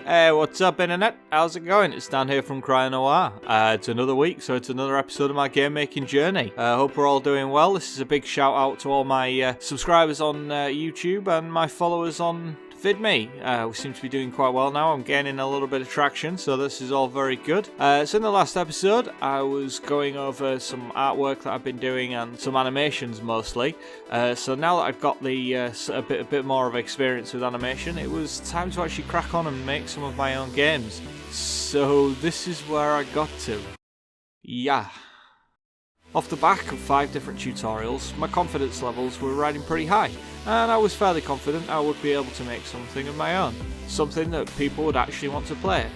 Hey, what's up internet? How's it going? It's Dan here from Cry Noir. It's another week, so it's another episode of my game making journey. Hope we're all doing well. This is a big shout out to all my subscribers on YouTube and my followers on VidMe. We seem to be doing quite well now. I'm gaining a little bit of traction, so this is all very good. So in the last episode, I was going over some artwork that I've been doing and some animations mostly. So now that I've got the a bit more of experience with animation, it was time to actually crack on and make some of my own games. So this is where I got to. Yeah. Off the back of 5 different tutorials, my confidence levels were riding pretty high, and I was fairly confident I would be able to make something of my own, something that people would actually want to play,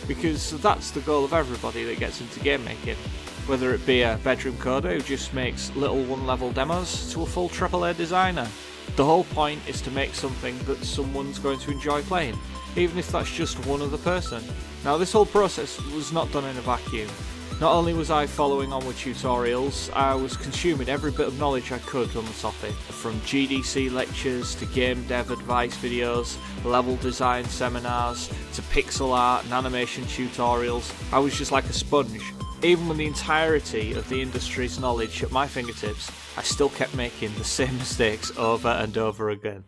because that's the goal of everybody that gets into game making, whether it be a bedroom coder who just makes little one-level demos to a full AAA designer. The whole point is to make something that someone's going to enjoy playing, even if that's just one other person. Now this whole process was not done in a vacuum. Not only was I following on with tutorials, I was consuming every bit of knowledge I could on the topic, from GDC lectures to game dev advice videos, level design seminars, to pixel art and animation tutorials. I was just like a sponge. Even with the entirety of the industry's knowledge at my fingertips, I still kept making the same mistakes over and over again.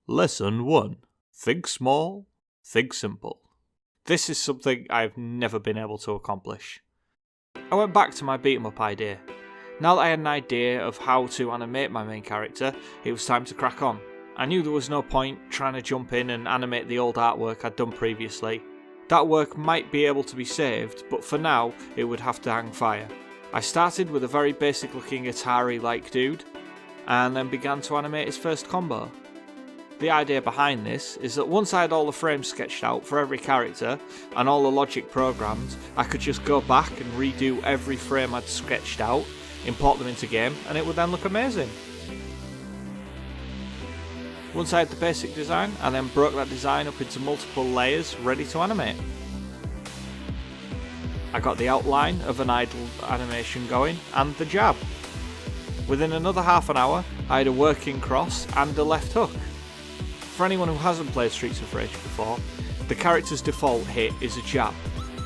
Lesson 1. Think small, think simple. This is something I've never been able to accomplish. I went back to my beat 'em up idea. Now that I had an idea of how to animate my main character, it was time to crack on. I knew there was no point trying to jump in and animate the old artwork I'd done previously. That work might be able to be saved, but for now it would have to hang fire. I started with a very basic looking Atari-like dude, and then began to animate his first combo. The idea behind this is that once I had all the frames sketched out for every character and all the logic programmed, I could just go back and redo every frame I'd sketched out, import them into game, and it would then look amazing. Once I had the basic design, I then broke that design up into multiple layers ready to animate. I got the outline of an idle animation going and the jab. Within another half an hour, I had a working cross and a left hook. For anyone who hasn't played Streets of Rage before, the character's default hit is a jab.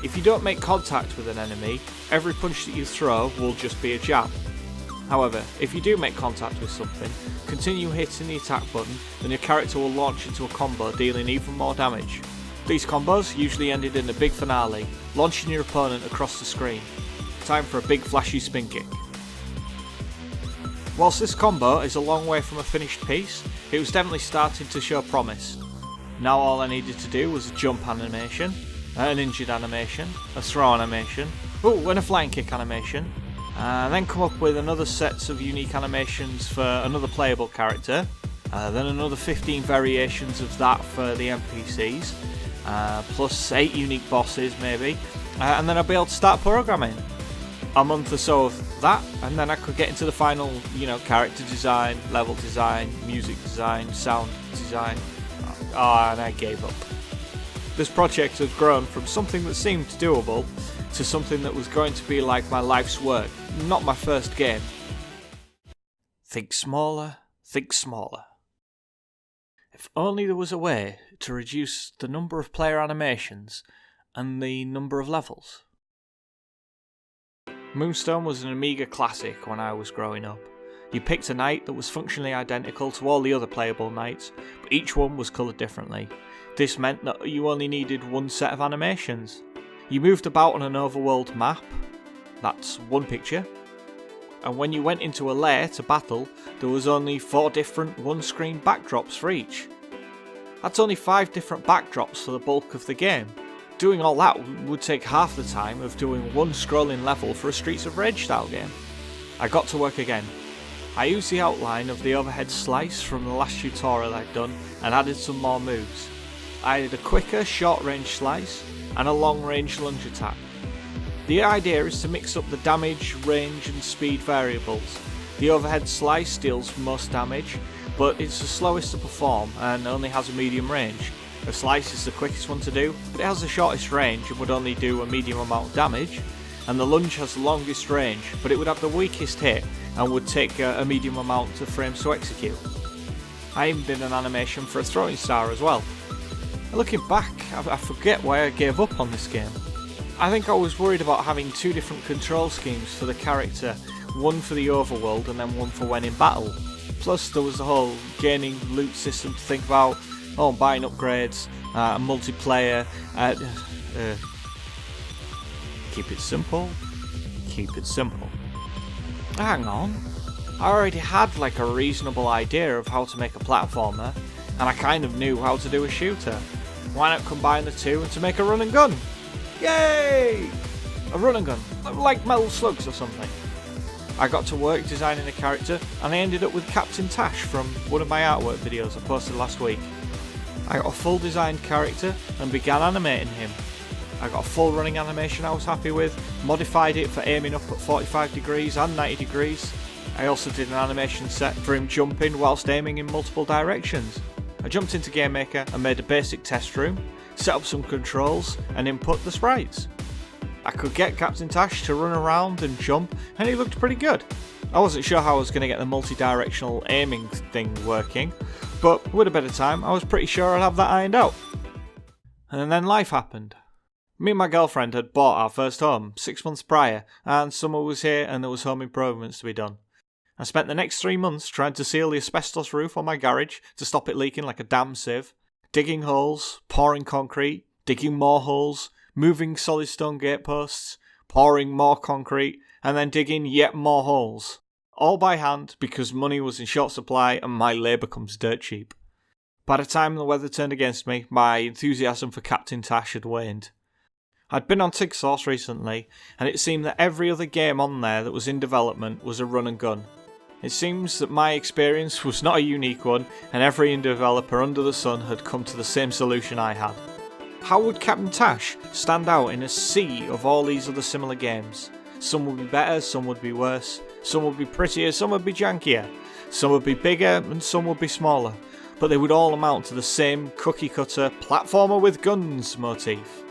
If you don't make contact with an enemy, every punch that you throw will just be a jab. However, if you do make contact with something, continue hitting the attack button and your character will launch into a combo dealing even more damage. These combos usually ended in a big finale, launching your opponent across the screen. Time for a big flashy spin kick. Whilst this combo is a long way from a finished piece, it was definitely starting to show promise. Now all I needed to do was a jump animation, an injured animation, a throw animation, and a flying kick animation, and then come up with another sets of unique animations for another playable character, then another 15 variations of that for the NPCs, plus 8 unique bosses maybe, and then I'll be able to start programming. A month or so of that, and then I could get into the final, character design, level design, music design, sound design, and I gave up. This project had grown from something that seemed doable to something that was going to be like my life's work, not my first game. Think smaller, think smaller. If only there was a way to reduce the number of player animations and the number of levels. Moonstone was an Amiga classic when I was growing up. You picked a knight that was functionally identical to all the other playable knights, but each one was coloured differently. This meant that you only needed one set of animations. You moved about on an overworld map, that's one picture, and when you went into a lair to battle, there was only 4 different one-screen backdrops for each. That's only 5 different backdrops for the bulk of the game. Doing all that would take half the time of doing one scrolling level for a Streets of Rage style game. I got to work again. I used the outline of the overhead slice from the last tutorial I'd done and added some more moves. I added a quicker short range slice and a long range lunge attack. The idea is to mix up the damage, range and speed variables. The overhead slice deals most damage, but it's the slowest to perform and only has a medium range. The slice is the quickest one to do, but it has the shortest range and would only do a medium amount of damage, and the lunge has the longest range, but it would have the weakest hit and would take a medium amount of frames to execute. I even did an animation for a throwing star as well. Looking back, I forget why I gave up on this game. I think I was worried about having two different control schemes for the character, one for the overworld and then one for when in battle. Plus there was the whole gaining loot system to think about, buying upgrades, multiplayer, keep it simple, keep it simple. Hang on, I already had like a reasonable idea of how to make a platformer, and I kind of knew how to do a shooter. Why not combine the two and to make a run and gun? Yay! A run and gun, like Metal Slugs or something. I got to work designing a character and I ended up with Captain Tash from one of my artwork videos I posted last week. I got a full designed character and began animating him. I got a full running animation I was happy with, modified it for aiming up at 45 degrees and 90 degrees. I also did an animation set for him jumping whilst aiming in multiple directions. I jumped into GameMaker and made a basic test room, set up some controls and input the sprites. I could get Captain Tash to run around and jump and he looked pretty good. I wasn't sure how I was going to get the multi-directional aiming thing working, but with a bit of time I was pretty sure I'd have that ironed out. And then life happened. Me and my girlfriend had bought our first home 6 months prior, and summer was here and there was home improvements to be done. I spent the next 3 months trying to seal the asbestos roof on my garage to stop it leaking like a damn sieve, digging holes, pouring concrete, digging more holes, moving solid stone gateposts, pouring more concrete, and then digging yet more holes. All by hand because money was in short supply and my labour comes dirt cheap. By the time the weather turned against me, my enthusiasm for Captain Tash had waned. I'd been on TigSauce recently, and it seemed that every other game on there that was in development was a run and gun. It seems that my experience was not a unique one, and every indie developer under the sun had come to the same solution I had. How would Captain Tash stand out in a sea of all these other similar games? Some would be better, some would be worse, some would be prettier, some would be jankier, some would be bigger and some would be smaller, but they would all amount to the same cookie cutter platformer with guns motif.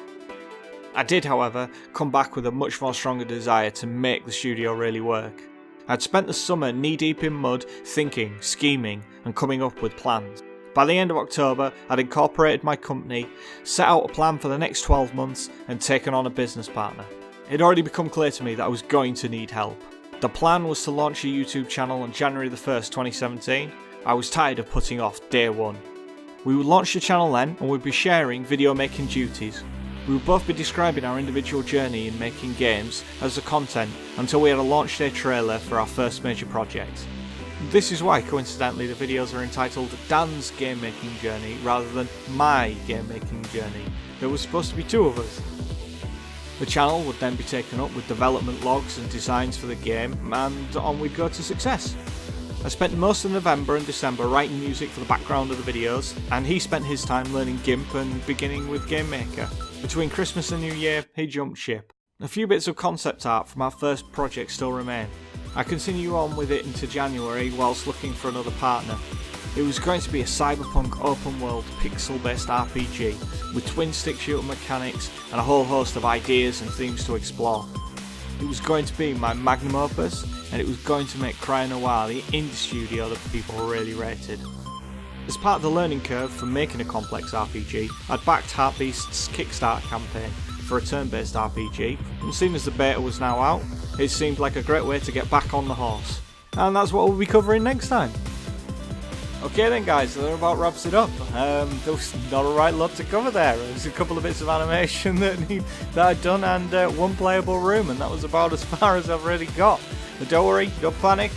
I did, however, come back with a much more stronger desire to make the studio really work. I'd spent the summer knee-deep in mud, thinking, scheming, and coming up with plans. By the end of October, I'd incorporated my company, set out a plan for the next 12 months, and taken on a business partner. It had already become clear to me that I was going to need help. The plan was to launch a YouTube channel on January the 1st, 2017. I was tired of putting off day one. We would launch the channel then, and we'd be sharing video making duties. We would both be describing our individual journey in making games as the content until we had a launch day trailer for our first major project. This is why, coincidentally, the videos are entitled Dan's Game Making Journey rather than My Game Making Journey. There was supposed to be two of us. The channel would then be taken up with development logs and designs for the game, and on we'd go to success. I spent most of November and December writing music for the background of the videos, and he spent his time learning GIMP and beginning with GameMaker. Between Christmas and New Year, he jumped ship. A few bits of concept art from our first project still remain. I continue on with it into January whilst looking for another partner. It was going to be a cyberpunk open world pixel based RPG with twin stick shooter mechanics and a whole host of ideas and themes to explore. It was going to be my magnum opus, and it was going to make CryNoir the indie studio that people really rated. As part of the learning curve for making a complex RPG, I'd backed Heartbeast's Kickstarter campaign for a turn-based RPG, and seeing as the beta was now out, it seemed like a great way to get back on the horse. And that's what we'll be covering next time. Okay then guys, so that about wraps it up. There was not a right lot to cover there. There was a couple of bits of animation that I'd done and one playable room, and that was about as far as I've really got. But don't worry, don't panic.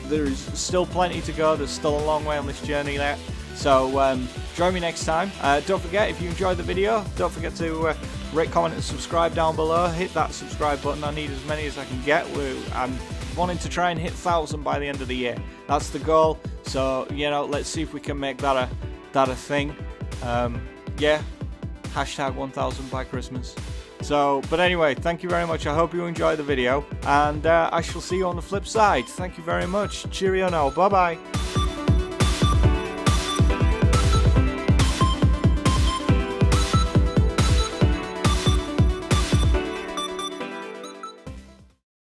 There's still plenty to go. There's still a long way on this journey there. So join me next time. Don't forget, if you enjoyed the video, don't forget to rate, comment and subscribe down below. Hit that subscribe button. I need as many as I can get. I'm wanting to try and hit 1,000 by the end of the year. That's the goal. So, you know, let's see if we can make that a thing. Yeah, hashtag 1,000 by Christmas. So, but anyway, thank you very much. I hope you enjoyed the video, and I shall see you on the flip side. Thank you very much. Cheerio now. Bye bye.